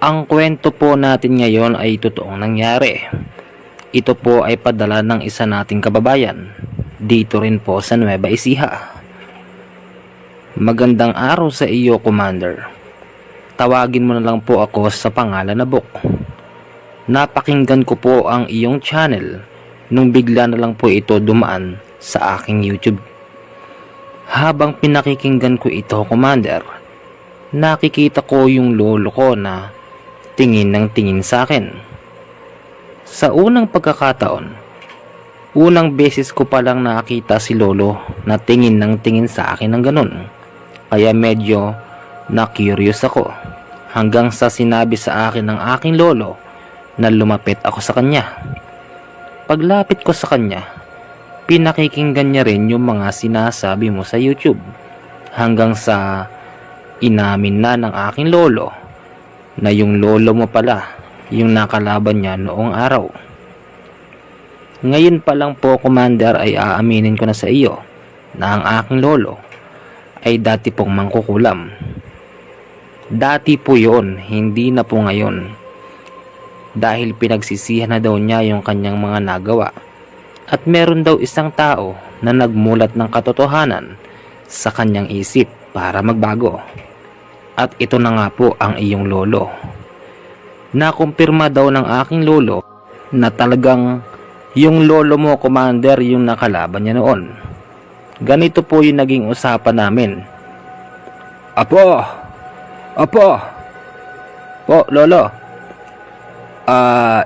Ang kwento po natin ngayon ay totoong nangyari. Ito po ay padala ng isa nating kababayan dito rin po sa Nueva Ecija. Magandang araw sa iyo, Commander. Tawagin mo na lang po ako sa pangalan na Bok. Napakinggan ko po ang iyong channel nung bigla na lang po ito dumaan sa aking YouTube. Habang pinakikinggan ko ito, Commander, nakikita ko yung lolo ko na tingin ng tingin sa akin. Sa unang pagkakataon, unang beses ko palang nakita si lolo na tingin ng tingin sa akin ng ganun. Kaya medyo na-curious ako hanggang sa sinabi sa akin ng aking lolo na lumapit ako sa kanya. Paglapit ko sa kanya, pinakikinggan niya rin yung mga sinasabi mo sa YouTube hanggang sa inamin na ng aking lolo na yung lolo mo pala yung nakalaban niya noong araw. Ngayon pa lang po, Commander, ay aaminin ko na sa iyo na ang aking lolo ay dati pong mangkukulam. Dati po yon, hindi na po ngayon. Dahil pinagsisihan na daw niya yung kanyang mga nagawa. At meron daw isang tao na nagmulat ng katotohanan sa kanyang isip para magbago. At ito na nga po ang iyong lolo. Nakumpirma daw ng aking lolo na talagang yung lolo mo, Commander, yung nakalaban niya noon. Ganito po yung naging usapan namin. Apo! Po, lolo.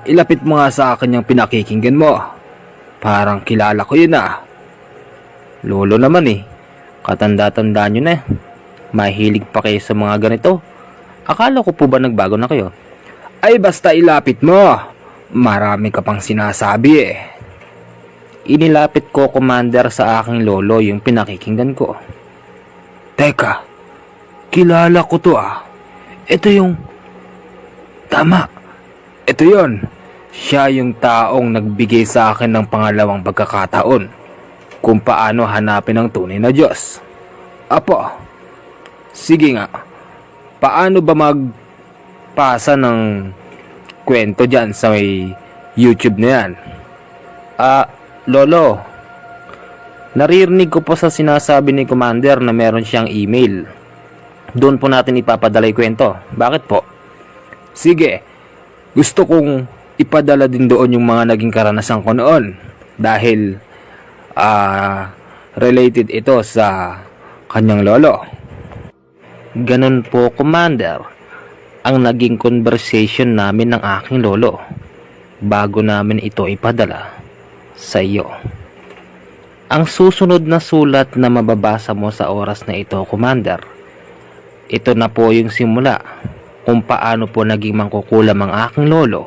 Ilapit mo nga sa akin yung pinakikinggan mo. Parang kilala ko yun ah. Lolo naman eh. Katanda-tanda nyo na. Mahilig pa kayo sa mga ganito. Akala ko po ba nagbago na kayo? Ay basta ilapit mo. Marami ka pang sinasabi eh. Inilapit ko, Commander, sa aking lolo yung pinakikinggan ko. Teka, kilala ko to ah. Ito yung... Tama. Ito yon. Siya yung taong nagbigay sa akin ng pangalawang pagkakataon kung paano hanapin ang tunay na Diyos. Apo, sige nga. Paano ba magpasa ng kwento dyan sa may YouTube na yan? Lolo, naririnig ko po sa sinasabi ni Commander na meron siyang email. Doon po natin ipapadala yung kwento. Bakit po? Sige. Gusto kong ipadala din doon yung mga naging karanasan ko noon dahil related ito sa kanyang lolo. Ganun po, Commander, ang naging conversation namin ng aking lolo bago namin ito ipadala sa iyo. Ang susunod na sulat na mababasa mo sa oras na ito, Commander, ito na po yung simula kung paano po naging mangkukulam ang aking lolo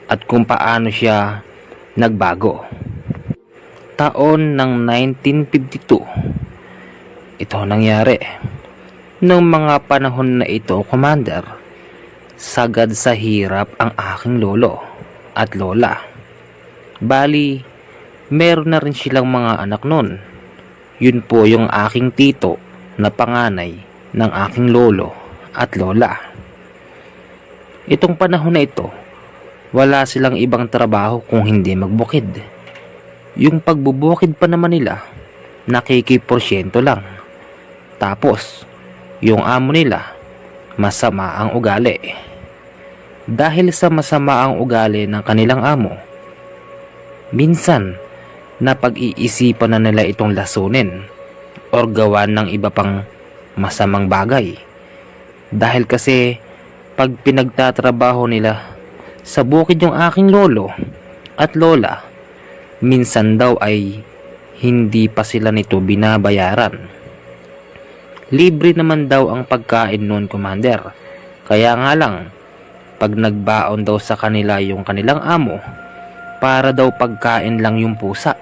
at kung paano siya nagbago. Taon ng 1952 ito nangyari. Nung mga panahon na ito, Commander, sagad sa hirap ang aking lolo at lola. Bali, meron na rin silang mga anak nun. Yun po yung aking tito na panganay ng aking lolo at lola. Itong panahon na ito, wala silang ibang trabaho kung hindi magbukid. Yung pagbubukid pa naman nila, nakikiporsyento lang. Tapos, yung amo nila, masama ang ugali. Dahil sa masama ang ugali ng kanilang amo, minsan, napag-iisipan na nila itong lasunin or gawan ng iba pang masamang bagay. Dahil kasi pag pinagtatrabaho nila sa bukid yung aking lolo at lola, minsan daw ay hindi pa sila nito binabayaran. Libre naman daw ang pagkain noon, Commander. Kaya nga lang, pag nagbaon daw sa kanila yung kanilang amo, para daw pagkain lang yung pusa.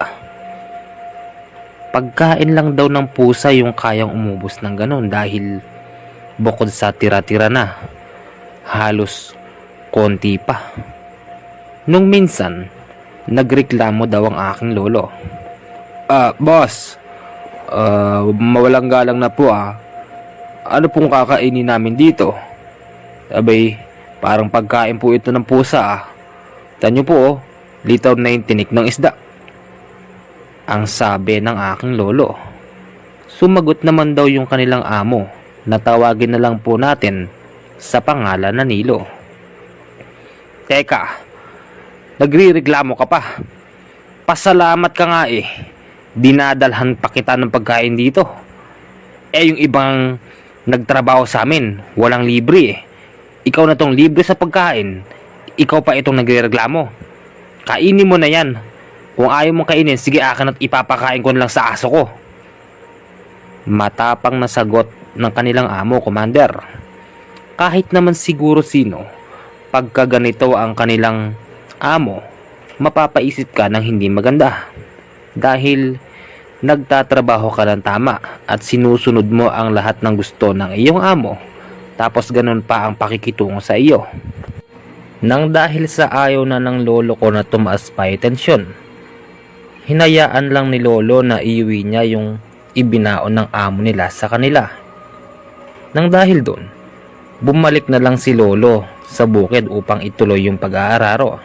Pagkain lang daw ng pusa yung kayang umubos ng ganon dahil bukod sa tira-tira na, halos konti pa. Nung minsan, nagreklamo daw ang aking lolo. Boss, mawalang galang na po ah. Ano pong kakainin namin dito? Abay, parang pagkain po ito ng pusa ah. Tanyo po oh, litaw na yung tinik ng isda. Ang sabi ng aking lolo. Sumagot naman daw yung kanilang amo na tawagin na lang po natin sa pangalan na Nilo. Teka, nagrireklamo ka pa. Pasalamat ka nga eh. Dinadalhan pa kita ng pagkain dito. Yung ibang nagtrabaho sa amin, walang libre eh. Ikaw na tong libre sa pagkain. Ikaw pa itong nagrereklamo. Kainin mo na yan. Kung ayaw mong kainin, sige akin at ipapakain ko na lang sa aso ko. Matapang na sagot ng kanilang amo, Commander. Kahit naman siguro sino, pagka ganito ang kanilang amo, mapapaisip ka ng hindi maganda. Dahil nagtatrabaho ka ng tama at sinusunod mo ang lahat ng gusto ng iyong amo. Tapos ganun pa ang pakikitungo sa iyo. Nang dahil sa ayaw na ng lolo ko na tumaas pa yung tensyon, hinayaan lang ni lolo na iuwi niya yung ibinaon ng amo nila sa kanila. Nang dahil doon, bumalik na lang si lolo sa bukid upang ituloy yung pag-aararo.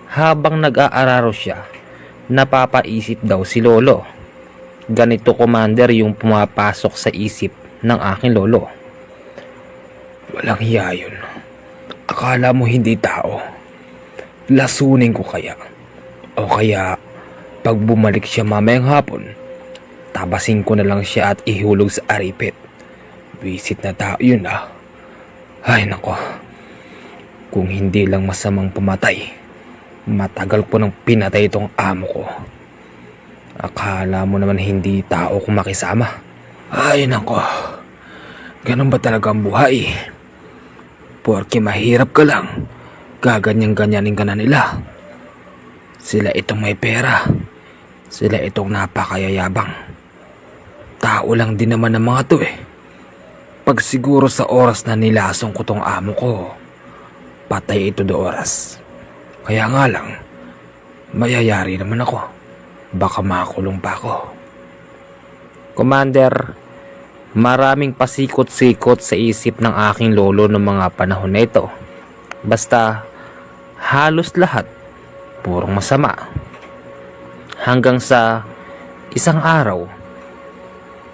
Habang nag-aararo siya, napapaisip daw si lolo. Ganito, Commander, yung pumapasok sa isip ng aking lolo. Walang hiya yun. Akala mo hindi tao. Lasunin ko kaya. O kaya, pag bumalik siya mamayang hapon, tabasin ko na lang siya at ihulog sa aripit. Visit na tao yun ah. Ay nako. Kung hindi lang masamang pumatay, matagal ko nang pinatay itong amo ko. Akala mo naman hindi tao kung makisama. Ay nako. Ganun ba talaga ang buhay? Porke mahirap ka lang, gaganyan-ganyanin ka na nila. Sila itong may pera. Sila itong napakayayabang. Tao lang din naman ang mga to eh. Pag siguro sa oras na nilasong ko tong amo ko, patay ito do oras. Kaya nga lang, mayayari naman ako. Baka makulong pa ako. Commander, maraming pasikot-sikot sa isip ng aking lolo noong mga panahon na ito. Basta, halos lahat, purong masama. Hanggang sa isang araw,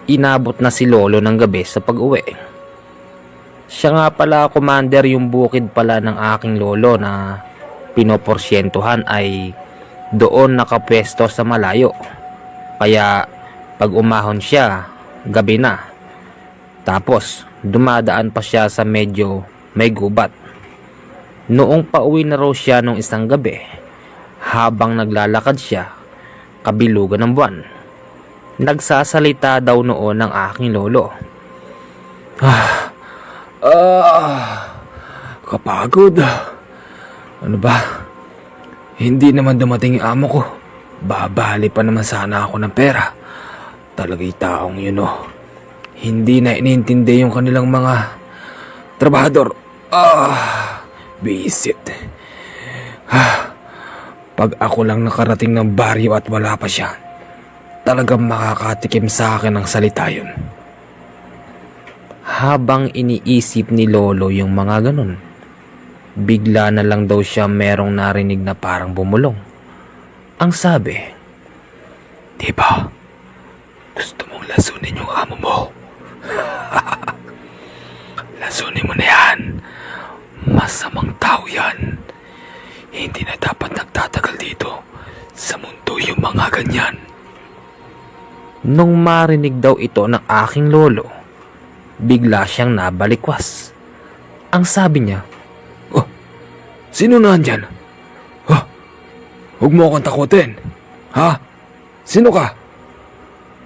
inabot na si lolo ng gabi sa pag-uwi. Siya nga pala, Commander, yung bukid pala ng aking lolo na pinoporsyentuhan ay doon nakapwesto sa malayo. Kaya pag umahon siya, gabi na. Tapos dumadaan pa siya sa medyo may gubat. Noong pauwi na raw siya nung isang gabi, habang naglalakad siya, kabilugan ng buwan, nagsasalita daw noon ng aking lolo. Kapagod. Ano ba? Hindi naman dumating yung amo ko. Babali pa naman sana ako ng pera. Talaga'y taong yun oh. Hindi na inintindi yung kanilang mga trabahador. Bisit. Pag ako lang nakarating ng baryo at wala pa siya, talagang makakatikim sa akin ng salita yun. Habang iniisip ni lolo yung mga ganun, bigla na lang daw siya merong narinig na parang bumulong. Ang sabi, "Diba, gusto mong lasunin yung amo mo? Lasunin mo na yan. Masamang tao yan. Hindi na dapat nagtatagal dito sa mundo yung mga ganyan." Nung marinig daw ito ng aking lolo, bigla siyang nabalikwas. Ang sabi niya, "Sino na andyan? Huwag mo akong takutin. Ha? Sino ka?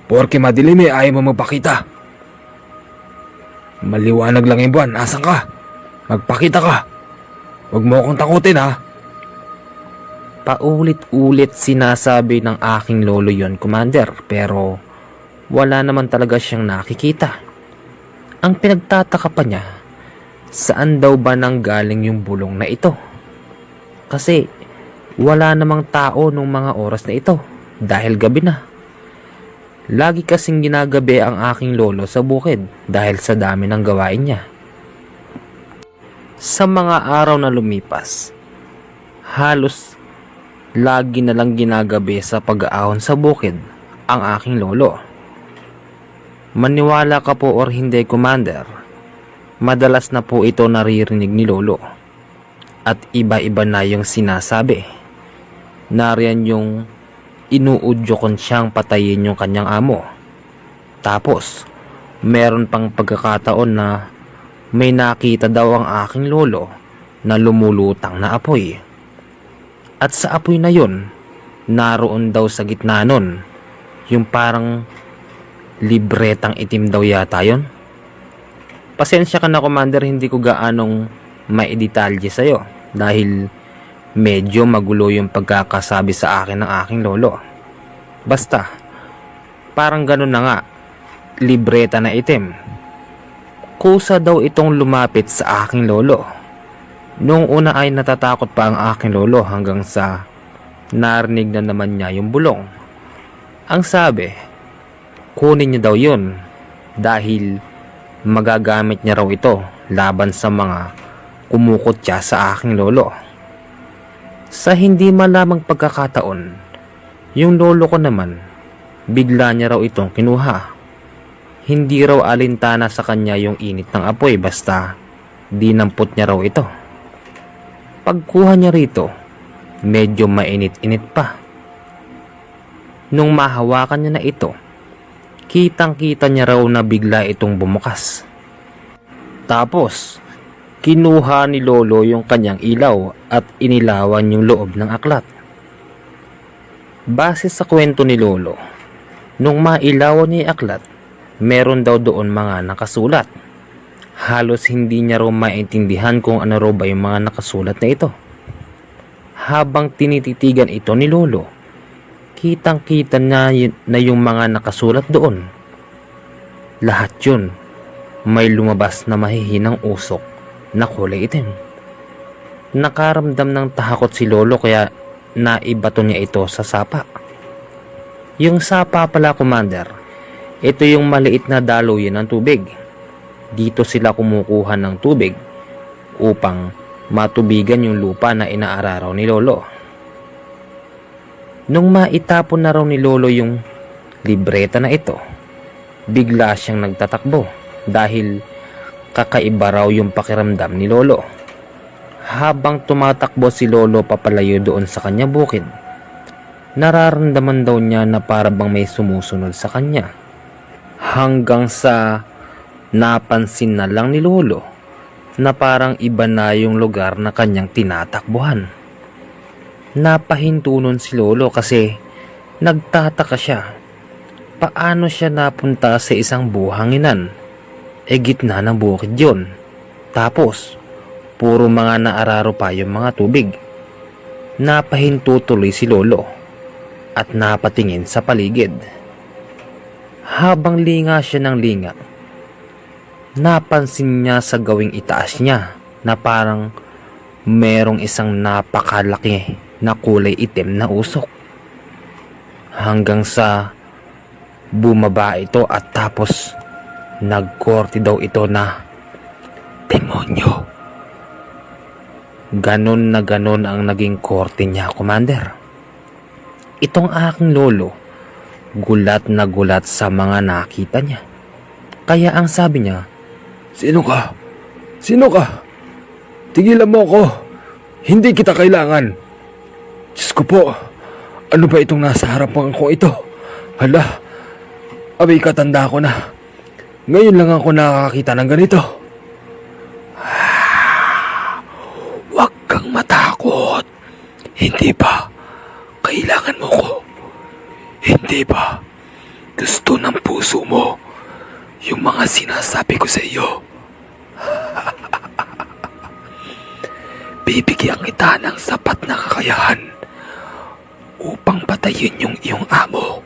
Porke madilim eh, ayaw mo magpakita. Maliwanag lang yung buwan. Asan ka? Magpakita ka. Huwag mo akong takutin ha." Paulit-ulit sinasabi ng aking lolo yon, Commander, pero wala naman talaga siyang nakikita. Ang pinagtataka pa niya, saan daw ba nanggaling yung bulong na ito? Kasi wala namang tao nung mga oras na ito dahil gabi na. Lagi kasing ginagabi ang aking lolo sa bukid dahil sa dami ng gawain niya. Sa mga araw na lumipas, halos lagi na lang ginagabi sa pag-aahon sa bukid ang aking lolo. Maniwala ka po or hindi, Commander, madalas na po ito naririnig ni lolo. At iba-iba na yung sinasabi. Nariyan yung inuudyokon siyang patayin yung kanyang amo. Tapos, meron pang pagkakataon na may nakita daw ang aking lolo na lumulutang na apoy. At sa apoy na yun, naroon daw sa gitna nun, yung parang libretang itim daw yata yun. Pasensya ka na, Commander, hindi ko gaanong maidetalye sa'yo dahil medyo magulo yung pagkakasabi sa akin ng aking lolo. Basta, parang ganun na nga, libreta na itim. Kusa daw itong lumapit sa aking lolo. Noong una ay natatakot pa ang aking lolo hanggang sa narinig na naman niya yung bulong. Ang sabi, kunin niya daw yun dahil magagamit niya raw ito laban sa mga kumukutya sa aking lolo. Sa hindi malamang pagkakataon, yung lolo ko naman, bigla niya raw itong kinuha. Hindi raw alintana sa kanya yung init ng apoy, basta dinampot niya raw ito. Pagkuha niya rito, medyo mainit-init pa. Nung mahawakan niya na ito, kitang-kita niya raw na bigla itong bumukas. Tapos, kinuha ni lolo yung kanyang ilaw at inilawan yung loob ng aklat. Base sa kwento ni lolo, nung mailawan niya yung aklat, meron daw doon mga nakasulat. Halos hindi niya raw maintindihan kung ano raw ba yung mga nakasulat na ito. Habang tinititigan ito ni lolo, kitang-kita na yung mga nakasulat doon. Lahat yun, may lumabas na mahihinang usok na kulay itim. Nakaramdam ng takot si lolo kaya naibato niya ito sa sapa. Yung sapa pala, Commander, ito yung maliit na daluyan ng tubig. Dito sila kumukuha ng tubig upang matubigan yung lupa na inaararaw ni lolo. Nung maitapon na raw ni lolo yung libreta na ito, bigla siyang nagtatakbo dahil kakaiba raw yung pakiramdam ni lolo. Habang tumatakbo si lolo papalayo doon sa kanya bukid, nararamdaman daw niya na para bang may sumusunod sa kanya. Hanggang sa napansin na lang ni lolo na parang iba na yung lugar na kanyang tinatakbuhan. Napahinto nun si lolo kasi nagtataka siya. Paano siya napunta sa isang buhanginan? Gitna ng bukid yun. Tapos, puro mga naararo pa yung mga tubig. Napahinto tuloy si lolo at napatingin sa paligid. Habang linga siya ng linga, napansin niya sa gawing itaas niya na parang merong isang napakalaki na kulay itim na usok. Hanggang sa bumaba ito at tapos nagkorte daw ito na demonyo. Ganon na ganon ang naging korte niya, Commander. Itong aking lolo, gulat na gulat sa mga nakita niya. Kaya ang sabi niya, Sino ka? Sino ka? Tigilan mo ako. Hindi kita kailangan. Diyos ko po, ano ba itong nasa harapan ko ito? Hala, abay katanda ko na. Ngayon lang ako nakakita ng ganito. Huwag kang matakot. Hindi ba? Kailangan mo ko. Hindi ba? Gusto ng puso mo yung mga sinasabi ko sa iyo. Bibigyan kita ng sapat na kakayahan upang patayin yung iyong amo.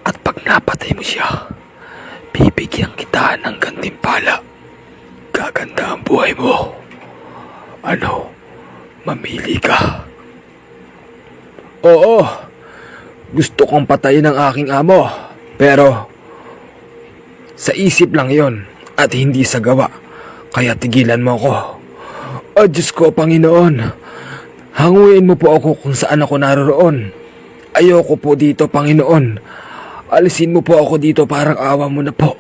At pag napatay mo siya, bibigyan kita ng gantimpala. Gaganda ang buhay mo. Ano? Mamili ka. Oo, gusto kong patayin ang aking amo. Pero sa isip lang yon at hindi sa gawa. Kaya tigilan mo ko. O Diyos ko, Panginoon, hanguin mo po ako kung saan ako naroroon. Ayoko po dito, Panginoon. Alisin mo po ako dito, parang awa mo na po.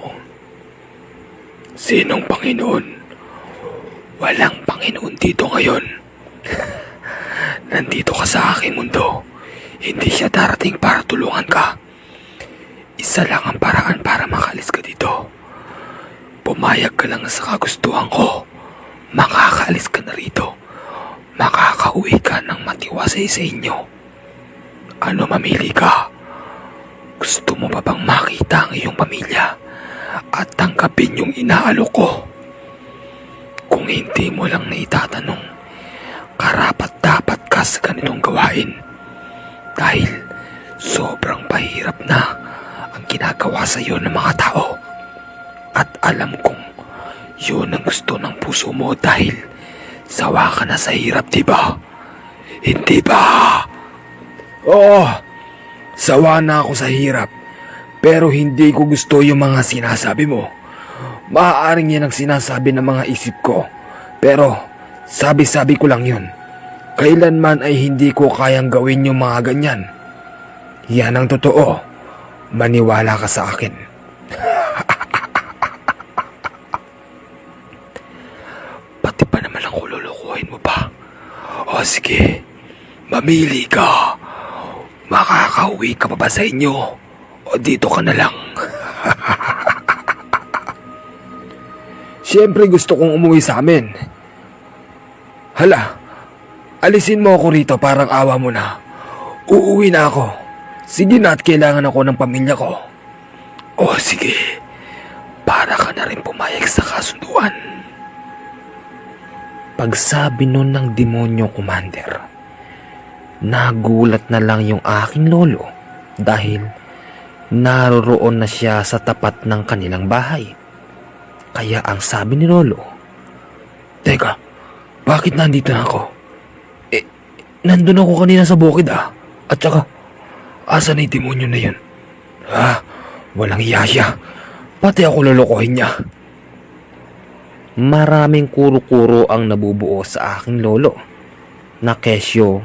Sinong Panginoon? Walang Panginoon dito ngayon. Nandito ka sa aking mundo. Hindi siya darating para tulungan ka. Isa lang ang paraan para makalis ka dito. Pumayag ka lang sa kagustuhan ko. Makakaalis ka na rito. Makakauwi ka ng matiwasay sa inyo. Ano mamili ka? Gusto mo pa bang makita ang iyong pamilya at tanggapin yung inaalok ko? Kung hindi mo lang naitatanong, karapat-dapat ka sa ganitong gawain. Dahil sobrang pahirap na ang ginagawa sa iyo ng mga tao. At alam kong yun ang gusto ng puso mo dahil sawa ka na sa hirap, diba? Hindi ba? Oo, sawa na ako sa hirap. Pero hindi ko gusto yung mga sinasabi mo. Maaaring yan ang sinasabi ng mga isip ko. Pero sabi-sabi ko lang yun. Kailanman ay hindi ko kayang gawin yung mga ganyan. Yan ang totoo. Maniwala ka sa akin. Pati pa naman ang kululukuhin mo pa. O sige, mamili ka. Makakauwi ka pa ba sa inyo? O dito ka na lang? Siyempre gusto kong umuwi sa amin. Hala, alisin mo ako rito, parang awa mo na. Uuwi na ako. Sige na at kailangan ako ng pamilya ko. O sige, para ka na rin pumayag sa kasunduan. Pagsabi nun ng demonyo, Commander, nagulat na lang yung aking lolo dahil naroroon na siya sa tapat ng kanilang bahay. Kaya ang sabi ni lolo, Teka, bakit nandito na ako? Nandun ako kanina sa bukid ah. At saka, asa na yung demonyo na yun? Walang iya siya. Pati ako lolokohin niya. maraming kuro-kuro ang nabubuo sa aking lolo na kesyo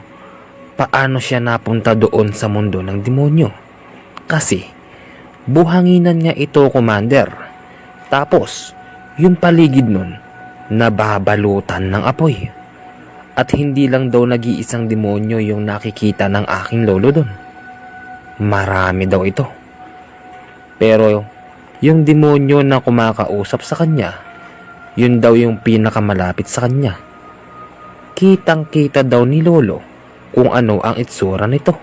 paano siya napunta doon sa mundo ng demonyo. Kasi buhanginan niya ito, Commander. Tapos yung paligid nun nababalutan ng apoy. At hindi lang daw nag-iisang demonyo yung nakikita ng aking lolo doon. Marami daw ito. Pero yung demonyo na kumakausap sa kanya, yun daw yung pinakamalapit sa kanya. Kitang-kita daw ni lolo kung ano ang itsura nito.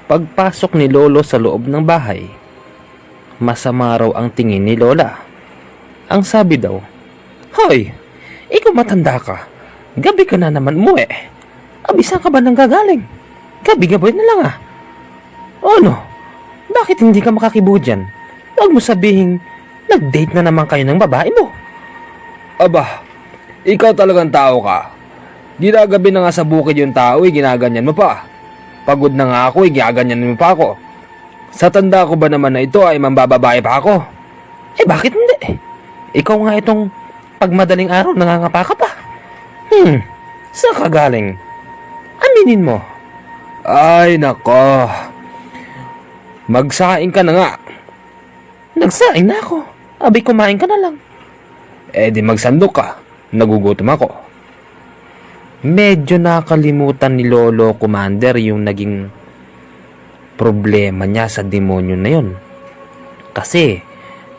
Pagpasok ni lolo sa loob ng bahay, masama raw ang tingin ni lola. Ang sabi daw, "Hoy, ikaw matanda ka. Gabi ka na naman umuwi. Abisan ka ba nang gagaling? Gabi-gabi na lang ah. O ano? Bakit hindi ka makakibo dyan? Huwag mo sabihin, nag-date na naman kayo ng babae mo." Aba, ikaw talagang tao ka. Ginagabi na nga sa bukid yung tao, ginaganyan mo pa. Pagod na nga ako, ginaganyan mo pa ako. Sa tanda ko ba naman na ito ay mambababae pa ako? Bakit hindi? Ikaw nga itong pagmadaling araw nangangapa ka pa. Saan ka galing? Aminin mo. Ay, nako. Magsaing ka na nga. Nagsaing na ako. Abay, kumain ka na lang. Di magsandok ka. Nagugutom ako. Medyo nakalimutan ni Lolo, Commander, yung naging problema niya sa demonyo na yun. Kasi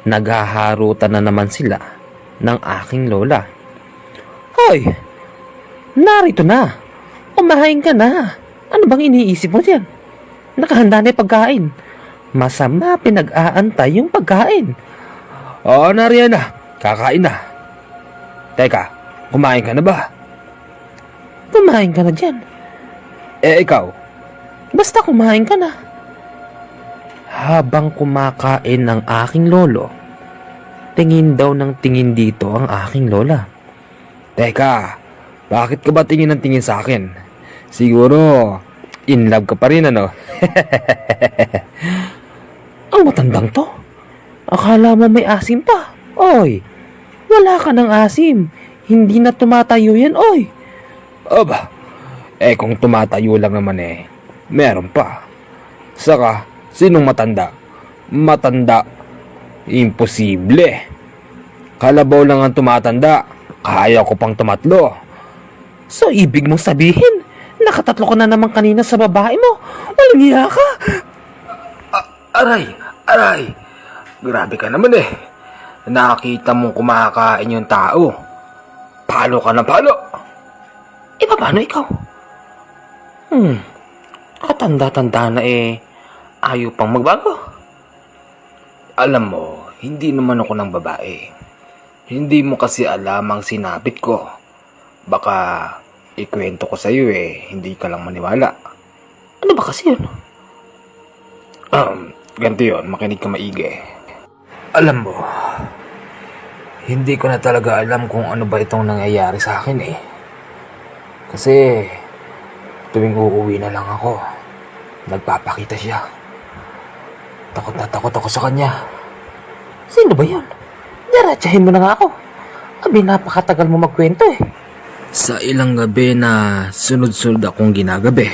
naghaharutan na naman sila ng aking lola. Hoy, narito na. Kumain ka na. Ano bang iniisip mo diyan? Nakahanda na yung pagkain. Masama pinag-aantay yung pagkain. Oo, nariyan na. Kakain na. Teka, kumain ka na ba? Kumain ka na dyan. Ikaw? Basta kumain ka na. Habang kumakain ng aking lolo, tingin daw ng tingin dito ang aking lola. Teka, bakit ka ba tingin ng tingin sa akin? Siguro, in love ka pa rin ano? Ang matandang to. Akala mo may asim pa. Oy, wala ka ng asim. Hindi na tumatayo yan, oy. Aba, kung tumatayo lang naman meron pa. Saka, sinong matanda? Matanda. Imposible. Kalabaw lang ang tumatanda. Kaya ko pang tumatlo. So, ibig mong sabihin, nakatatlo ka na naman kanina sa babae mo. Walang iya ka. Aray. Grabe ka naman Nakita mong kumakain yung tao. Palo ka na palo. Paano ikaw? Katanda-tanda na ayaw pang magbago. Alam mo, hindi naman ako ng babae. Hindi mo kasi alam ang sinapit ko. Baka ikwento ko sa'yo hindi ka lang maniwala. Ano ba kasi yun? Ganito yun, makinig ka maigi. Alam mo, hindi ko na talaga alam kung ano ba itong nangyayari sa akin Kasi, tuwing uuwi na lang ako, nagpapakita siya. Takot na takot ako sa kanya. Sino ba yun? Diretsahin mo na nga ako. Abi, napakatagal mo magkwento Sa ilang gabi na sunod-sunod akong ginagabi,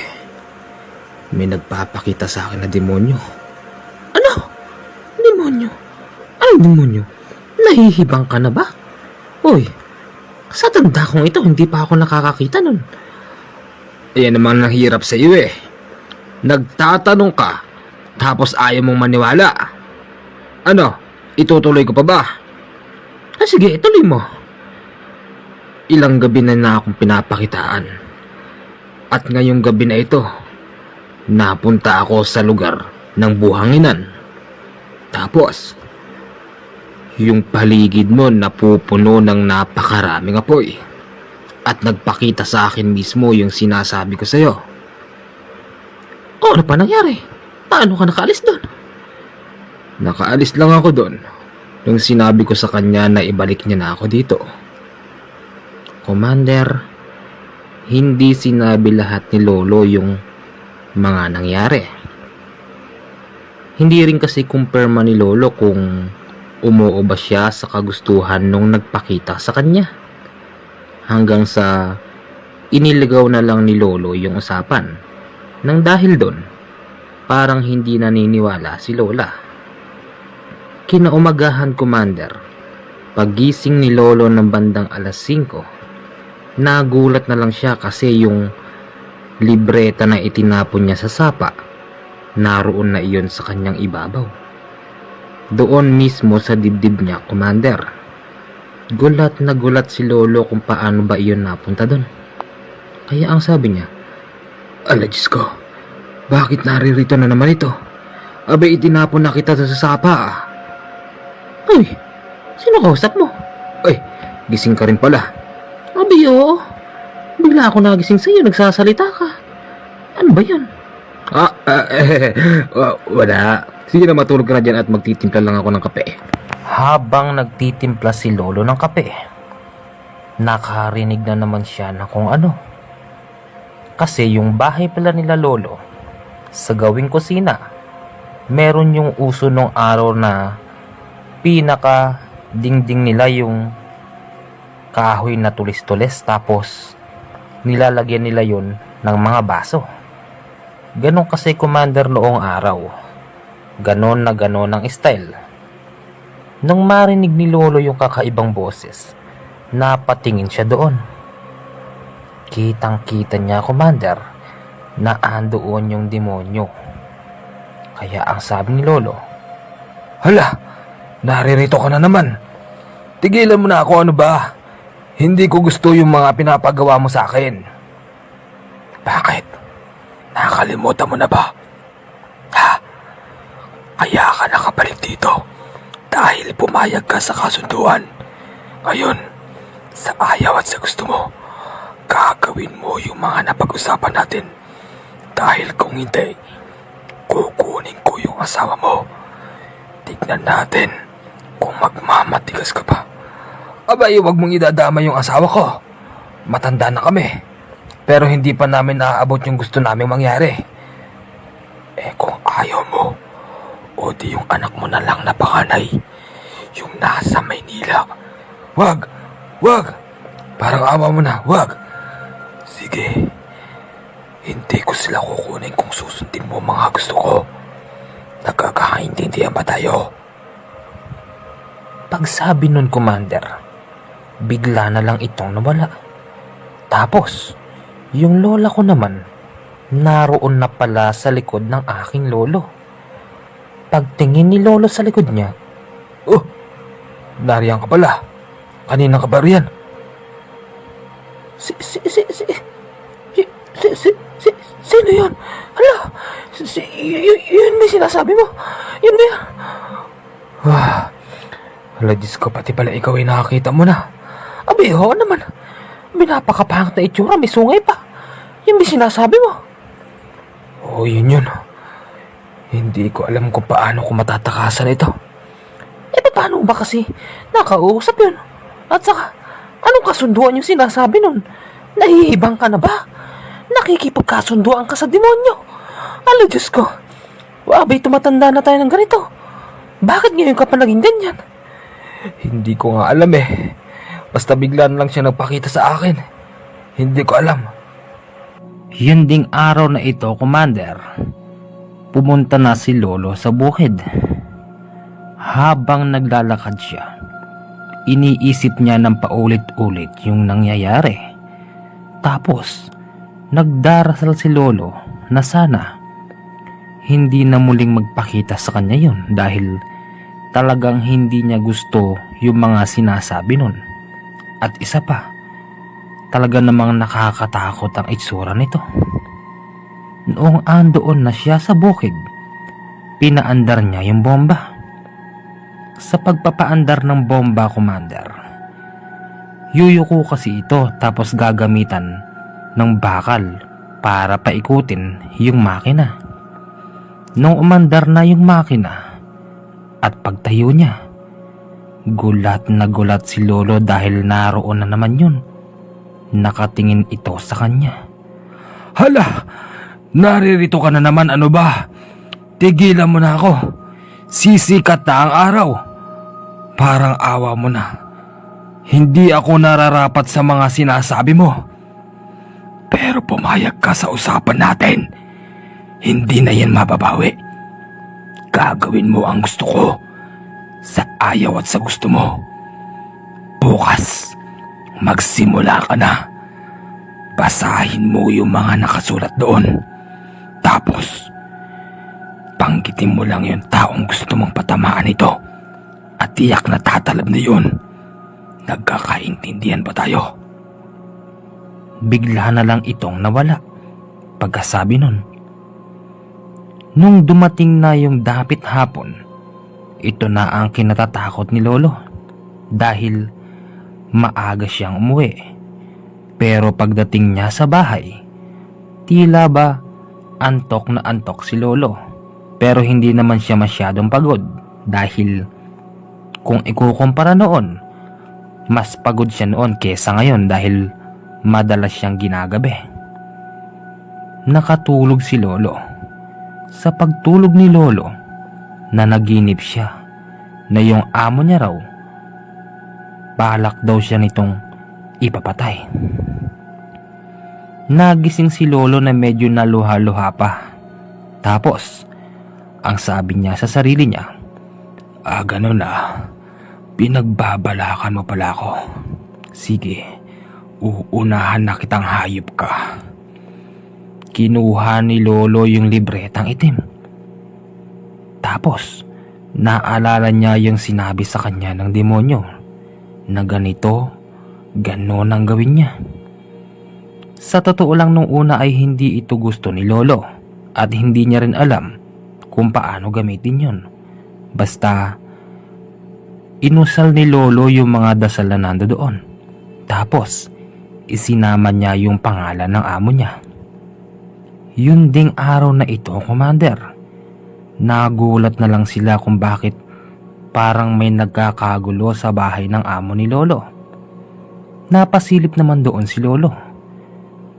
may nagpapakita sa akin na demonyo. Ano? Demonyo? Anong demonyo? Nahihibang ka na ba? Uy, sa tanda kong ito, hindi pa ako nakakakita nun. Yan naman ang hirap sa iyo Nagtatanong ka, tapos ayaw mong maniwala. Ano, itutuloy ko pa ba? Sige, ituloy mo. Ilang gabi na akong pinapakitaan. At ngayong gabi na ito, napunta ako sa lugar ng buhanginan. Tapos, yung paligid mo napupuno ng napakaraming apoy. At nagpakita sa akin mismo yung sinasabi ko sa'yo. Ano pa nangyari? Paano ka nakaalis doon? Nakaalis lang ako doon nung sinabi ko sa kanya na ibalik niya na ako dito. Commander, hindi sinabi lahat ni Lolo yung mga nangyari. Hindi rin kasi kumpirma ni Lolo kung umuo ba siya sa kagustuhan nung nagpakita sa kanya. Hanggang sa iniligaw na lang ni Lolo yung usapan. Nang dahil doon, parang hindi naniniwala si Lola. Kinaumagahan, Commander, paggising ni Lolo ng bandang alas 5, nagulat na lang siya kasi yung libreta na itinapon niya sa sapa, naroon na iyon sa kanyang ibabaw. Doon mismo sa dibdib niya, Commander. Gulat na gulat si Lolo kung paano ba iyon napunta doon. Kaya ang sabi niya, Diyos ko, bakit naririto na naman ito? Abay, itinapon na kita sa sapa. Ay, sino kausap mo? Ay, gising ka rin pala. Abi, oo. Bigla ako nagising sa'yo, nagsasalita ka. Ano ba yan? Wala. Sige na, matulog ka na dyan at magtitimpla lang ako ng kape. Habang nagtitimpla si Lolo ng kape, nakarinig na naman siya ng kung ano. Kasi yung bahay pala nila Lolo, sa gawing kusina, meron yung uso nung araw na pinaka dingding nila yung kahoy na tulis-tulis, tapos nilalagyan nila yun ng mga baso. Ganon kasi, Commander, noong araw. Ganon na ganon ang style. Nung marinig ni Lolo yung kakaibang boses, napatingin siya doon. Kitang-kita niya, Commander, na andoon yung demonyo. Kaya ang sabi ni Lolo, Hala, naririto ka na naman. Tigilan mo na ako, ano ba? Hindi ko gusto yung mga pinapagawa mo sa akin. Bakit? Nakalimutan mo na ba? Ha? Kaya ka nakabalik dito dahil pumayag ka sa kasunduan. Ngayon, sa ayaw at sa gusto mo, gagawin mo yung mga napag-usapan natin. Dahil kung hindi, kukunin ko yung asawa mo. Tignan natin kung magmamatigas ka pa. Abay, huwag mong idadama yung asawa ko. Matanda na kami. Pero hindi pa namin naaabot yung gusto naming mangyari. Kung ayaw mo, o di yung anak mo na lang na panganay, yung nasa Maynila. Wag! Parang ama mo na, wag. Sige. Hindi ko sila kukunin kung susundin mo mga gusto ko. Nagkakaintindihan ba tayo? Pagsabi nun, Commander, bigla na lang itong nawala. Tapos, yung lola ko naman, naroon na pala sa likod ng aking lolo. Pagtingin ni lolo sa likod niya, Oh, nariyan ka pala. Kanina ka ba riyan? Sino yun? Hala, yun may sinasabi mo? Yun ba yan? Hala, Diyos ko, pati pala ikaw ay nakakita mo na. Abi, oo naman. Binapakapangit na itsura, may sungay pa. Yun may sinasabi mo? Oo, yun. Hindi ko alam kung paano ko matatakasan ito. Paano ba kasi nakausap yun? At saka, anong kasunduan yung sinasabi nun? Nahihibang ka na ba? Nakikipagkasunduan ka sa demonyo? Ala, Diyos ko. Abay, tumatanda na tayo ng ganito. Bakit ngayon ka pa naging ganyan? Hindi ko nga alam eh. Basta bigla na lang siya nagpakita sa akin. Hindi ko alam. Yun ding araw na ito, Commander, pumunta na si Lolo sa bukid. Habang naglalakad siya, iniisip niya ng paulit-ulit yung nangyayari. Tapos, nagdarasal si Lolo na sana hindi na muling magpakita sa kanya yun dahil talagang hindi niya gusto yung mga sinasabi nun. At isa pa, talaga namang nakakatakot ang itsura nito. Noong andoon na siya sa bukid, pinaandar niya yung bomba. Sa pagpapaandar ng bomba, Commander, yuyuko kasi ito tapos gagamitan ng bakal para paikutin yung makina. Nung umandar na yung makina at pagtayo niya, gulat na gulat si Lolo dahil naroon na naman yun. Nakatingin ito sa kanya. Hala! Naririto ka na naman, ano ba? Tigilan mo na ako. Sisikat na ang araw. Parang awa mo na. Hindi ako nararapat sa mga sinasabi mo. Pero pumayag ka sa usapan natin. Hindi na yan mababawi. Gagawin mo ang gusto ko. Sa ayaw at sa gusto mo. Bukas, magsimula ka na. Basahin mo yung mga nakasulat doon. Tapos, banggitin mo lang yung taong gusto mong patamaan ito. At tiyak na tatalab na yun. Nagkakaintindihan ba tayo? Bigla na lang itong nawala. Pagkasabi nun. Nung dumating na yung dapit hapon, ito na ang kinatatakot ni Lolo. Dahil maaga siyang umuwi. Pero pagdating niya sa bahay, tila ba antok na antok si Lolo. Pero hindi naman siya masyadong pagod. Dahil kung ikukumpara noon, mas pagod siya noon kesa ngayon dahil madalas siyang ginagabi. Nakatulog si Lolo. Sa pagtulog ni Lolo, nanaginip siya na yung amo niya raw, balak daw siya nitong ipapatay. Nagising si Lolo na medyo naluha-luha pa. Tapos, ang sabi niya sa sarili niya, Ganun na. Pinagbabalakan mo pala ako. Sige, uunahan na kitang hayop ka. Kinuha ni Lolo yung libretang itim. Tapos, naalala niya yung sinabi sa kanya ng demonyo na ganito, ganon ang gawin niya. Sa totoo lang nung una ay hindi ito gusto ni Lolo at hindi niya rin alam kung paano gamitin yun. Basta, inusal ni Lolo yung mga dasal na nandoon. Tapos, isinama niya yung pangalan ng amo niya. Yun ding araw na ito, Commander. Nagulat na lang sila kung bakit parang may nagkakagulo sa bahay ng amo ni Lolo. Napasilip naman doon si Lolo.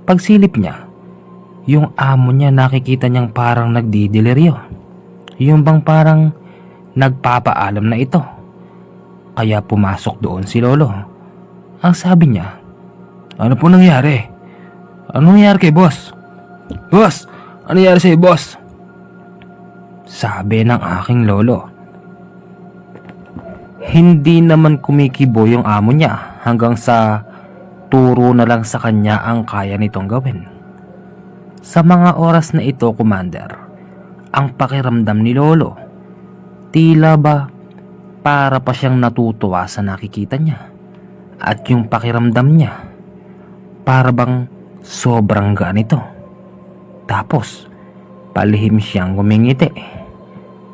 Pagsilip niya, yung amo niya nakikita niyang parang nagdideliryo. Yung bang parang nagpapaalam na ito. Kaya pumasok doon si Lolo. Ang sabi niya, Ano po nangyari? Ano nangyari kay boss? Boss! Ano nangyari sa'yo, boss? Sabi ng aking lolo. Hindi naman kumikibo yung amo niya hanggang sa turo na lang sa kanya ang kaya nitong gawin. Sa mga oras na ito, Commander, ang pakiramdam ni Lolo, tila ba para pa siyang natutuwa sa nakikita niya. At yung pakiramdam niya, para bang sobrang gaan ito. Tapos, palihim siyang ngumingiti.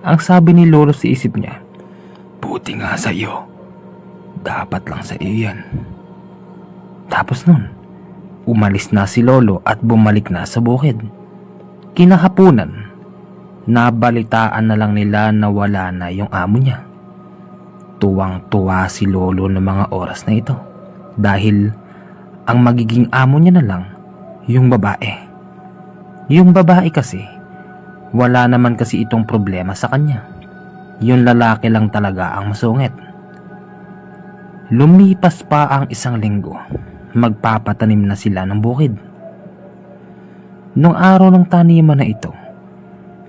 Ang sabi ni Lolo sa isip niya, Buti nga sa'yo. Dapat lang sa iyo yan. tapos nun, umalis na si Lolo at bumalik na sa bukid. Kinahapunan, nabalitaan na lang nila na wala na yung amo niya. Tuwang-tuwa si Lolo ng mga oras na ito dahil ang magiging amo niya na lang yung babae. Yung babae kasi, wala naman kasi itong problema sa kanya. Yung lalaki lang talaga ang masungit. Lumipas pa ang 1 linggo, magpapatanim na sila ng bukid. Nung araw ng taniman na ito,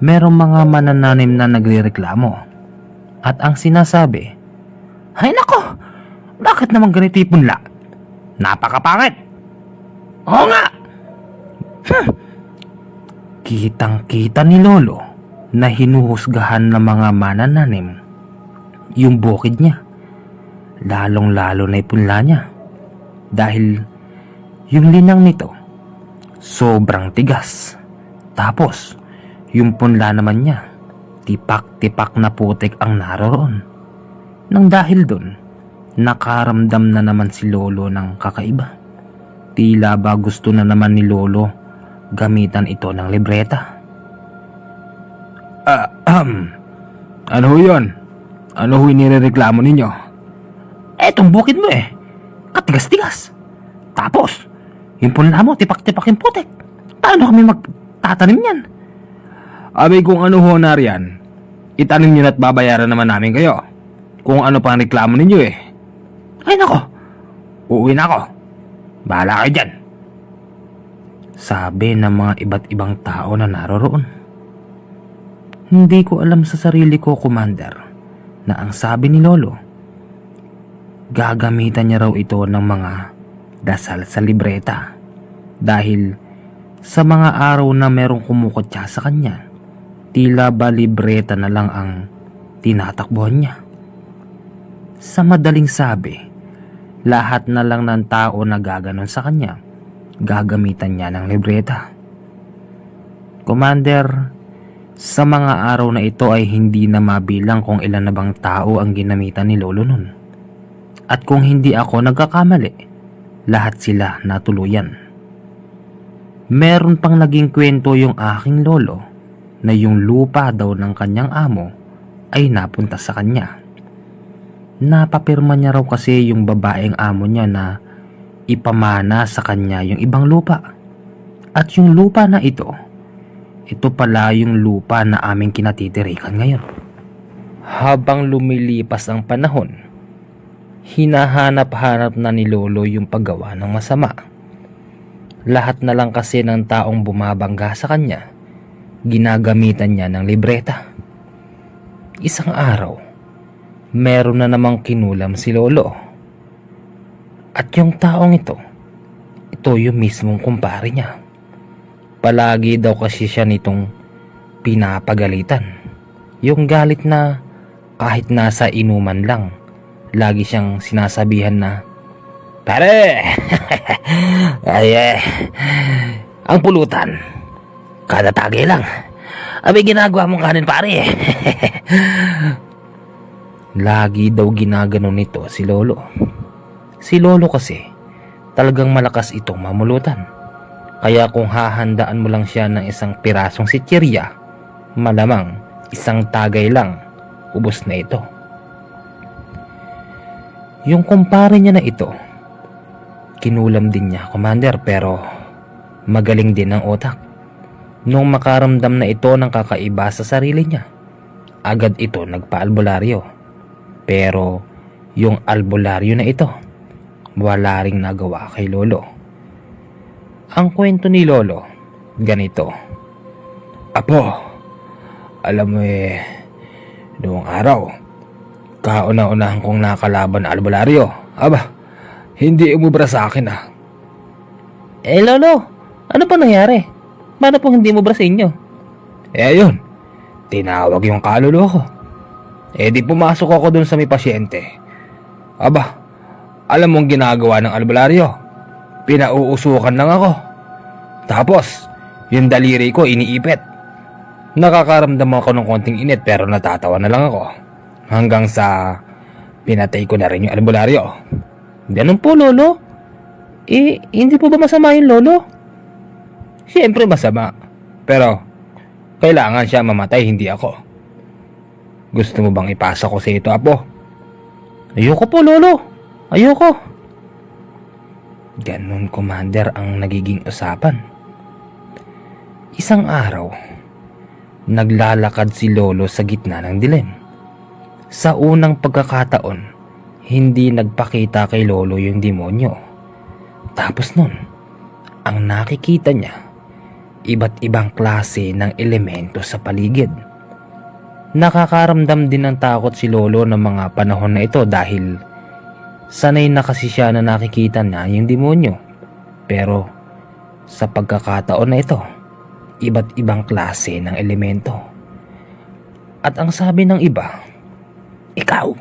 merong mga manananim na nagrereklamo. At ang sinasabi, "Ay nako, bakit naman ganito yung punla? Napakapangit! Oo nga!" Kitang-kita ni Lolo na hinuhusgahan ng mga manananim yung bukid niya. Lalong-lalo na ipunla niya. Dahil yung linang nito, sobrang tigas. Tapos, yung punla naman niya, tipak-tipak na putik ang naroroon. Nang dahil dun, nakaramdam na naman si Lolo ng kakaiba. Tila ba gusto na naman ni Lolo gamitan ito ng libreta. Ano ho yun? Ano ho inireklamo ninyo? Etong bukid mo katigas-tigas. Tapos, yung punla mo, tipak-tipak yung putik. Paano kami magtatanim yan? Abay kung ano ho nariyan, itanim nyo at babayaran naman namin kayo. Kung ano pa ang reklamo ninyo Ay nako, uuwi na ako. Bahala kayo dyan. sabi ng mga iba't ibang tao na naroroon. Hindi ko alam sa sarili ko, Commander, na ang sabi ni Lolo, gagamitan niya raw ito ng mga dasal sa libreta. Dahil sa mga araw na merong kumukutya sa kanya, tila ba libreta na lang ang tinatakbuhan niya. Sa madaling sabi, lahat na lang ng tao na gaganon sa kanya, gagamitan niya ng libreta. Commander, sa mga araw na ito ay hindi na mabilang kung ilan na bang tao ang ginamitan ni Lolo nun. At kung hindi ako nagkakamali, lahat sila natuluyan. Meron pang naging kwento yung aking lolo na yung lupa daw ng kanyang amo ay napunta sa kanya. Napapirma niya raw kasi yung babaeng amo niya na ipamana sa kanya yung ibang lupa. At yung lupa na ito pala yung lupa na aming kinatitirikan ngayon. Habang lumilipas ang panahon, hinahanap-hanap na ni Lolo yung paggawa ng masama. Lahat na lang kasi ng taong bumabangga sa kanya, ginagamitan niya ng libreta. Isang araw, meron na namang kinulam si Lolo. At yung taong ito yung mismong kumpare niya. Palagi daw kasi siya nitong pinapagalitan. Yung galit na kahit nasa inuman lang, lagi siyang sinasabihan na, "Pare, ang pulutan, kada tagay lang. Abi ginagawa mong kanin, pare." Lagi daw ginagano nito si Lolo. Si Lolo kasi talagang malakas itong mamulutan. Kaya kung hahandaan mo lang siya ng isang pirasong sitsirya, malamang isang tagay lang, ubos na ito. Yung kumpare niya na ito, kinulam din niya, Commander, pero magaling din ang utak. Nung makaramdam na ito ng kakaiba sa sarili niya, agad ito nagpa-albularyo. Pero yung albularyo na ito, wala ring nagawa kay Lolo. Ang kwento ni Lolo, ganito. Apo, alam mo noong araw, kauna-unahan kong nakalaban na albularyo. Aba, hindi umubra sa akin Lolo, ano pa nangyari? Paano po hindi mo sa inyo? Ayun, tinawag yung kaluluwa ko. Di pumasok ako dun sa may pasyente. Aba, alam mong ginagawa ng albularyo? Pinauusukan lang ako. Tapos, yung daliri ko iniipit. Nakakaramdam ako ng konting init pero natatawa na lang ako. Hanggang sa pinatay ko na rin yung albularyo. Ganun po, Lolo. Hindi po ba masama yung Lolo? Siyempre masama. Pero, kailangan siya mamatay, hindi ako. Gusto mo bang ipasa ko sa ito, Apo? Ayoko po, Lolo. Ayoko. Ganun, Commander, ang nagiging usapan. Isang araw, naglalakad si Lolo sa gitna ng dilim. Sa unang pagkakataon, hindi nagpakita kay Lolo yung demonyo. Tapos nun, ang nakikita niya, iba't ibang klase ng elemento sa paligid. Nakakaramdam din ng takot si Lolo ng mga panahon na ito dahil sanay na kasi siya na nakikita na yung demonyo. Pero sa pagkakataon na ito, iba't ibang klase ng elemento. At ang sabi ng iba, ikaw,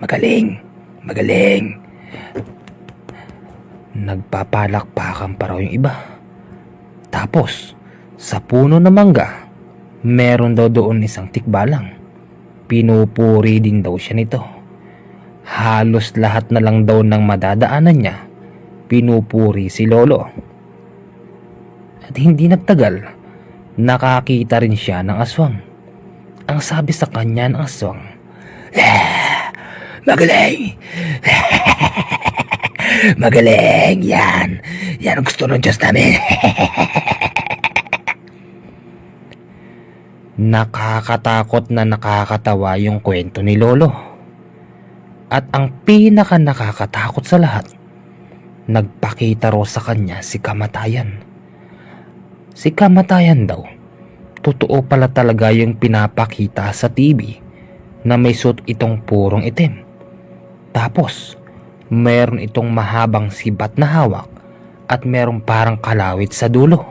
magaling, magaling. Nagpapalakpakan pa raw yung iba. Tapos, sa puno ng mangga, meron daw doon isang tikbalang. Pinupuri din daw siya nito. Halos lahat na lang daw ng madadaanan niya, pinupuri si Lolo. At hindi nagtagal, nakakita rin siya ng aswang. Ang sabi sa kanya ng aswang, magaling! Magaling! Yan! Yan ang gusto ng Diyos namin! Nakakatakot na nakakatawa yung kwento ni Lolo. At ang pinaka nakakatakot sa lahat, nagpakita raw sa kanya si Kamatayan. Si Kamatayan daw, totoo pala talaga yung pinapakita sa TV na may suot itong purong itim. Tapos, meron itong mahabang sibat na hawak at merong parang kalawit sa dulo.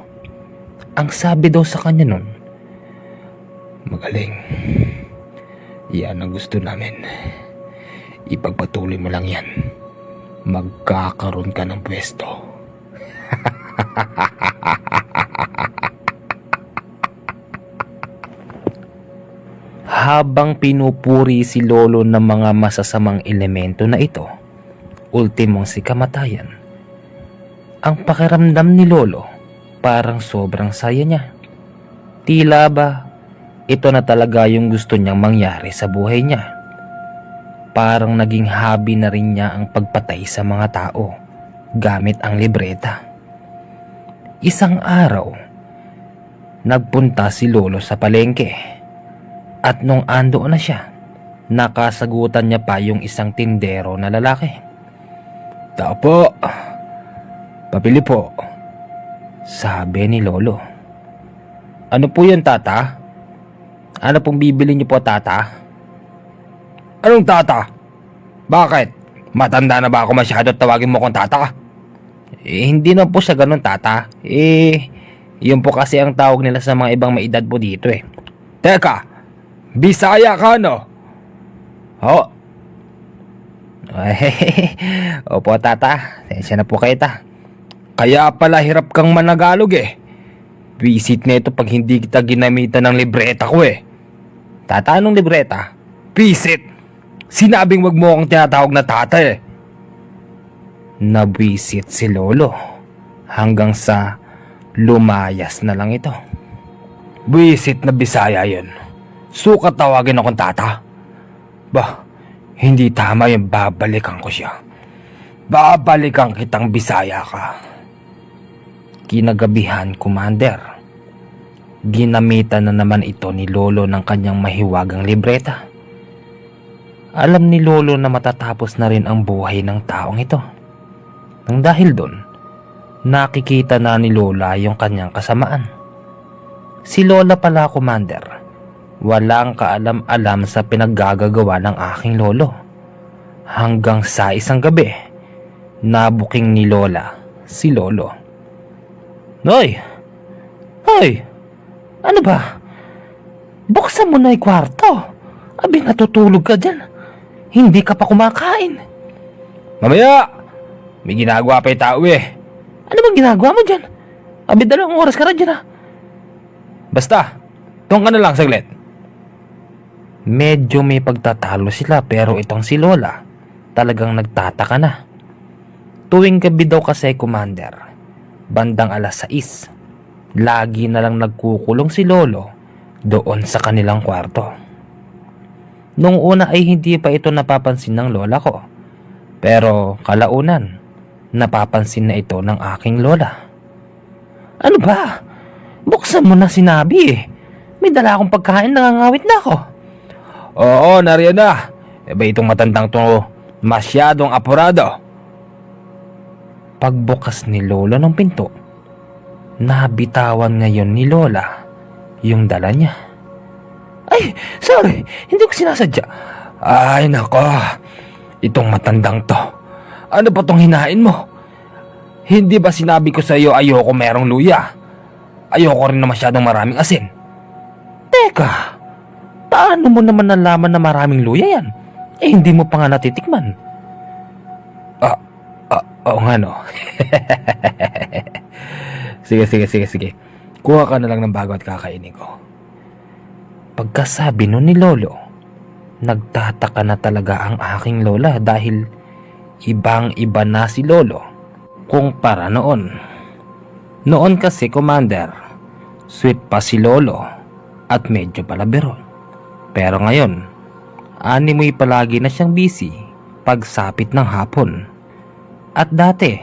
Ang sabi daw sa kanya nun, magaling. Yan ang gusto namin. Ipagpatuloy mo lang yan. Magkakaroon ka ng pwesto. Habang pinupuri si Lolo ng mga masasamang elemento na ito, ultimong si Kamatayan, ang pakiramdam ni Lolo parang sobrang saya niya. Tila ba ito na talaga yung gusto niyang mangyari sa buhay niya. Parang naging hobby na rin niya ang pagpatay sa mga tao gamit ang libreta. Isang araw, nagpunta si Lolo sa palengke at nung andoon na siya, nakasagutan niya pa yung isang tindero na lalaki. Tao po, pabili po, sabi ni Lolo. Ano po yun, tata? Ano pong bibili niyo po, tata? Anong tata? Bakit? Matanda na ba ako masyado at tawagin mo kong tata? Hindi na po siya ganun, tata. Yun po kasi ang tawag nila sa mga ibang maedad po dito Teka, Bisaya ka no? Ho? Opo, tata. Tensya na po kayo, ta. Kaya pala hirap kang managalog Visit na ito pag hindi kita ginamitan ng libreta ko Tata, anong libreta? Visit! Sinabing wag mo akong tinatawag na tata Nabisit si Lolo hanggang sa lumayas na lang ito. Visit na Bisaya yun. Sukat tawagin akong tata. Bah, hindi tama yung babalikan ko siya. Babalikan kitang Bisaya ka. Kinagabihan, Commander. Ginamitan na naman ito ni Lolo ng kanyang mahiwagang libreta. Alam ni Lolo na matatapos na rin ang buhay ng taong ito. Nang dahil doon, nakikita na ni Lola yung kanyang kasamaan. Si Lola pala, Commander, walang kaalam-alam sa pinaggagawa ng aking lolo. Hanggang sa isang gabi, nabuking ni Lola si Lolo. Hoy! Hoy! Ano ba? Buksan mo na yung kwarto. Abi, natutulog ka dyan. Hindi ka pa kumakain. Mamaya! May ginagawa pa yung tao eh. Ano bang ginagawa mo dyan? Abi, 2 oras ka na dyan ha. Basta, doon ka na lang saglit. Medyo may pagtatalo sila pero itong si Lola talagang nagtataka na. Tuwing gabi daw kasi, Commander, bandang 6:00, lagi na lang nagkukulong si Lolo doon sa kanilang kwarto. Nung una ay hindi pa ito napapansin ng lola ko. Pero kalaunan, napapansin na ito ng aking lola. Ano ba? Buksan mo na, sinabi eh. May dala akong pagkain, nangangawit na ako. Oo, nariyan na. E ba itong matandang to masyadong apurado? Pagbukas ni Lola ng pinto, nabitawan ngayon ni Lola yung dala niya. Ay, sorry, hindi ko sinasadya. Ay, nako. Itong matandang to. Ano pa tong hinain mo? Hindi ba sinabi ko sa iyo ayoko merong luya? Ayoko rin na masyadong maraming asin. Teka, paano mo naman nalaman na maraming luya yan? Eh, hindi mo pa nga natitikman. Oo nga no. Sige. Kuha ka na lang ng bago at kakainin ko. Pagkasabi nun ni Lolo, nagtataka na talaga ang aking lola dahil ibang-iba na si Lolo kumpara noon. Noon kasi, Commander, sweet pa si Lolo at medyo palabiro. Pero ngayon, animoy palagi na siyang busy pagsapit ng hapon. At dati,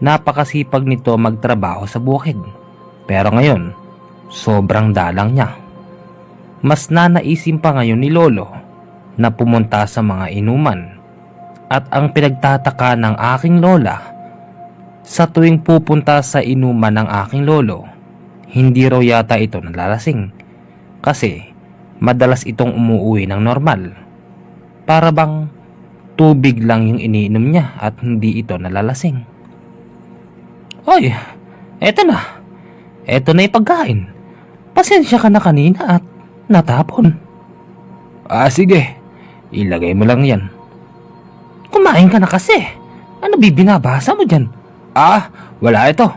napakasipag nito magtrabaho sa bukid. Pero ngayon, sobrang dalang niya. Mas nanaisin pa ngayon ni Lolo na pumunta sa mga inuman. At ang pinagtataka ng aking lola, sa tuwing pupunta sa inuman ng aking lolo, hindi raw yata ito nalalasing. Kasi madalas itong umuwi ng normal. Para bang tubig lang yung iniinom niya at hindi ito nalalasing. Oy, eto na. Eto na yung pagkain. Pasensya ka na kanina at natapon. Sige. Ilagay mo lang yan. Kumain ka na kasi. Ano binabasa mo dyan? Wala ito.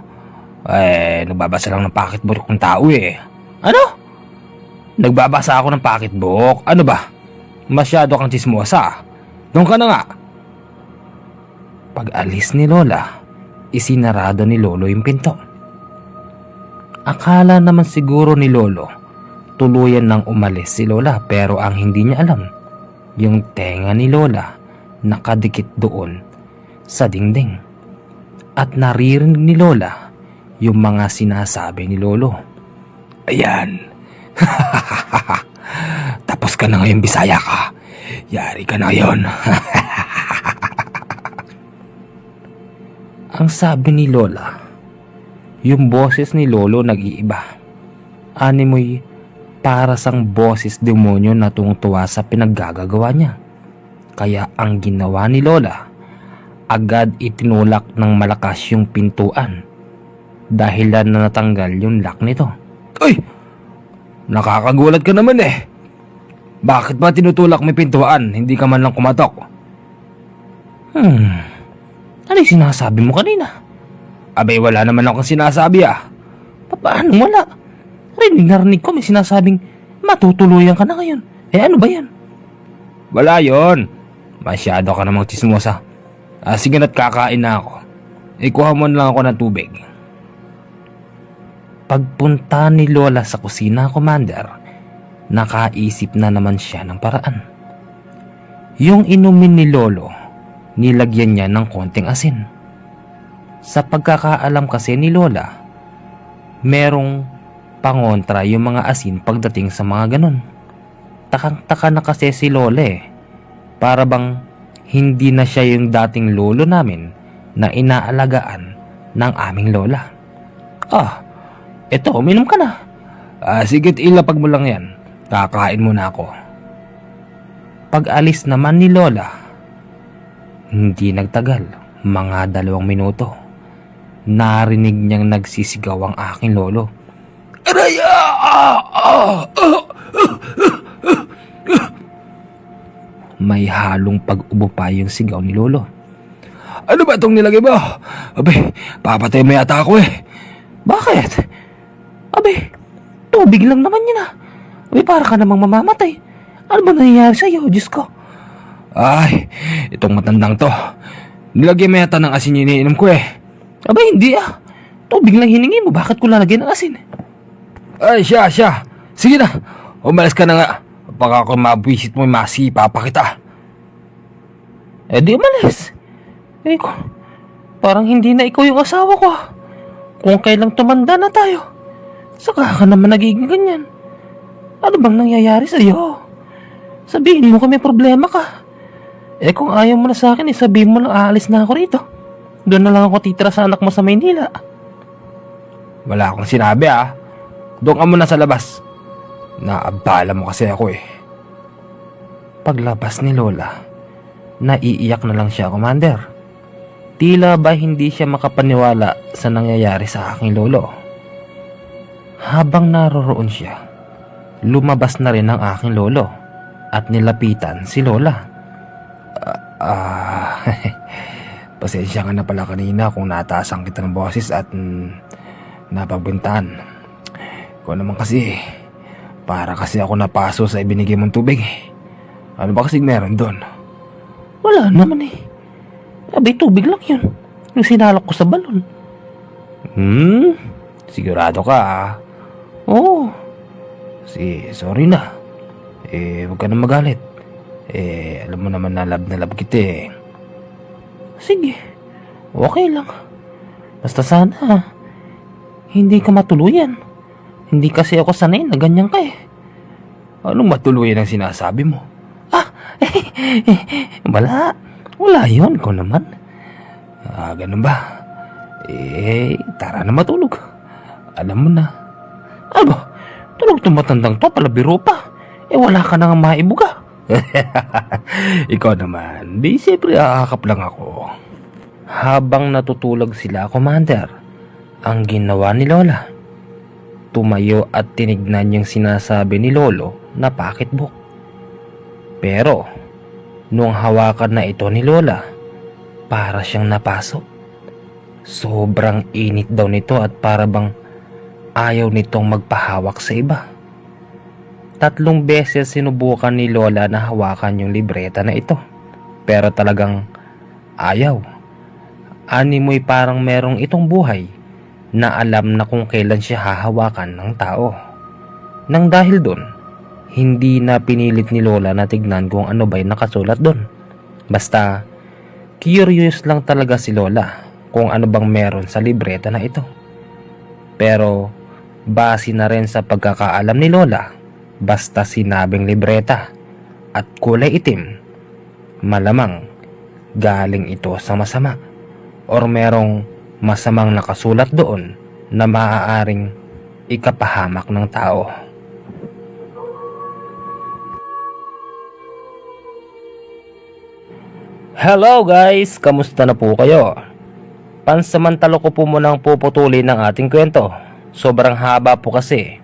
Nagbabasa lang ng pocketbook ng tao eh. Ano? Nagbabasa ako ng pocketbook? Ano ba? Masyado kang tsismosa. Doon ka na nga. Pag-alis ni Lola, isinarado ni Lolo yung pinto. Akala naman siguro ni Lolo, tuluyan nang umalis si Lola, pero ang hindi niya alam, yung tenga ni Lola nakadikit doon sa dingding. At naririnig ni Lola yung mga sinasabi ni Lolo. Ayan. Tapos ka na ngayon, Bisaya ka. Yari ka na ngayon. Ang sabi ni Lola, yung boses ni Lolo nag-iiba. Animoy para sang boses demonyo na tungtuwa sa pinaggagawa niya. Kaya ang ginawa ni Lola, agad itinulak ng malakas yung pintuan. Dahilan na natanggal yung lock nito. Uy! Nakakagulat ka naman eh. Bakit ba tinutulak mo yung pintuan? Hindi ka man lang kumatok. Ano yung sinasabi mo kanina? Abay, wala naman akong sinasabi ah. Paano wala? Rinig ko may sinasabing matutuluyan ka na ngayon. Ano ba yan? Wala yon. Masyado ka namang tsismosa. Sige na't kakain na ako. Ikuha mo lang ako ng tubig. Pagpunta ni Lola sa kusina, Commander, nakaisip na naman siya ng paraan. Yung inumin ni Lolo, nilagyan niya ng konting asin. Sa pagkakaalam kasi ni Lola, merong pangontra yung mga asin pagdating sa mga ganun. Takang-taka na kasi si Lola eh. Para bang hindi na siya yung dating lolo namin na inaalagaan ng aming lola. Eto, uminom ka na. Sige, ilapag mo lang yan. Kakain muna ako. Pag alis naman ni lola, hindi nagtagal, mga 2 minuto, narinig niyang nagsisigaw ang aking lolo. Aray! May halong pag-ubo pa yung sigaw ni lolo. Ano ba itong nilagay mo? Abe, papatay mo yata ako eh. Bakit? Abe, tubig lang naman yun ah. Abe, para ka namang mamamatay. Ano ba nangyayari sa'yo, Diyos ko? Ay, itong matandang to. Nilagay mo yata ng asin yung iniinom ko eh. Abe, hindi ah. Tubig lang hiningi mo, bakit ko lalagyan ng asin? Ay, siya. Sige na, umalis ka na nga. Baka kung mabwisit mo, masipa pa kita. Di umalis. Parang hindi na ikaw yung asawa ko ah. Kung kailang tumanda na tayo, saka ka naman nagiging ganyan. Ano bang nangyayari sa'yo? Sabihin mo kung may problema ka. Kung ayaw mo na sa akin, sabihin mo lang aalis na ako rito. Doon na lang ako titira sa anak mo sa Maynila. Wala akong sinabi ah. Doon ka muna sa labas. Naabala mo kasi ako eh. Paglabas ni Lola, naiiyak na lang siya, Commander. Tila ba hindi siya makapaniwala sa nangyayari sa aking lolo. Habang naroroon siya, lumabas na rin ang aking lolo at nilapitan si Lola. Pasensya ka na pala kanina kung nataasan kita ng boses at napagbintaan. Ikaw naman kasi, para kasi ako napaso sa ibinigay mong tubig. Ano ba kasi meron doon? Wala naman eh. Abay, tubig lang yun. Yung sinalak ko sa balon. Sigurado ka ah? Oo. Sorry na. Huwag ka na magalit. Alam mo naman na love kita eh. Sige. Okay lang. Basta sana, hindi ka matuluyan. Hindi kasi ako sanay na ganyan ka eh. Anong matuluyan ang sinasabi mo? Wala yun ko naman. Ganun ba? Tara na matulog. Alam mo na. Ano? Tulog tumatandang to, palabiro pa. Wala ka nang maibuga. Ikaw naman, di siyempre aakap lang ako. Habang natutulog sila, Commander, ang ginawa ni Lola, tumayo at tinignan yung sinasabi ni Lolo na pocketbook. Pero, nung hawakan na ito ni Lola, para siyang napasok. Sobrang init daw nito at para bang ayaw nitong magpahawak sa iba. 3 beses sinubukan ni Lola na hawakan yung libreta na ito. Pero talagang ayaw. Animoy parang merong itong buhay na alam na kung kailan siya hahawakan ng tao. Nang dahil doon, hindi na pinilit ni Lola na tignan kung ano ba'y nakasulat doon. Basta, curious lang talaga si Lola kung ano bang meron sa libreta na ito. Pero, base na rin sa pagkakaalam ni Lola, basta sinabing libreta at kulay itim, malamang galing ito sa masama or merong masamang nakasulat doon na maaaring ikapahamak ng tao. Hello guys! Kamusta na po kayo? Pansamantala ko po munang puputulin ng ating kwento. Sobrang haba po kasi.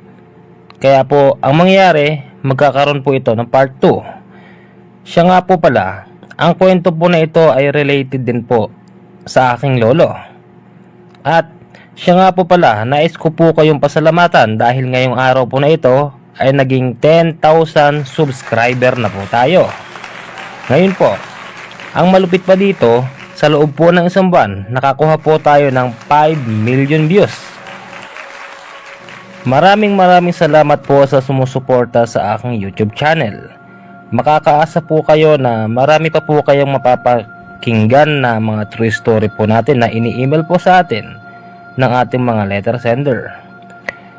Kaya po, ang mangyayari, magkakaroon po ito ng part 2. Siya nga po pala, ang kwento po na ito ay related din po sa aking lolo. At siya nga po pala, nais ko po kayong pasalamatan dahil ngayong araw po na ito ay naging 10,000 subscriber na po tayo. Ngayon po, ang malupit pa dito, sa loob po ng isang buwan, nakakuha po tayo ng 5 million views. Maraming salamat po sa sumusuporta sa aking YouTube channel. Makakaasa po kayo na marami pa po kayong mapapakinggan na mga true story po natin na ini-email po sa atin ng ating mga letter sender.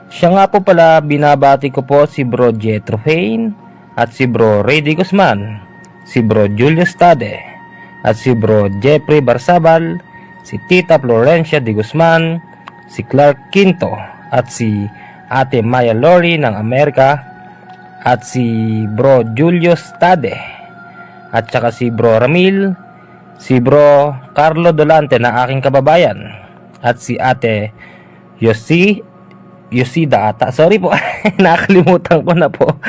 Siya nga po pala, binabati ko po si Bro Jetro Fane at si Bro Rady Guzman, si Bro Julius Tade at si Bro Jeffrey Barsabal, si Tita Florencia de Guzman, si Clark Quinto, at si Ate Maya Lori ng Amerika, at si Bro Julius Tade, at saka si Bro Ramil, si Bro Carlo Dolante na aking kababayan, at si Ate Yosida ata. Sorry po, nakakalimutan ko na po.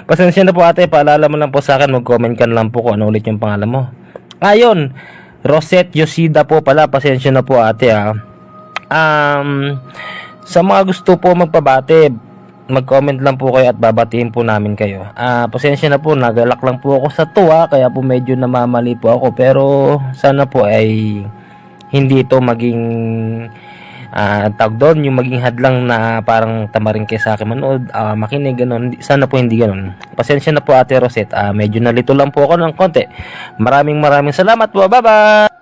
Pasensya na po ate, paalala mo lang po sa akin, mag-comment ka na lang po kung ano ulit yung pangalan mo. Ayun, Rosette Yosida po pala, pasensya na po ate ha. Sa mga gusto po magpabati, mag-comment lang po kayo at babatiin po namin kayo. Pasensya na po, nagalak lang po ako sa tuwa, kaya po medyo namamali po ako, pero sana po ay hindi ito maging tawag doon, yung maging hadlang na parang tamarin kayo sa akin manood, makinig, ganun. Sana po hindi ganun. Pasensya na po ate Rosette, medyo nalito lang po ako ng konti. Maraming salamat po, bye bye.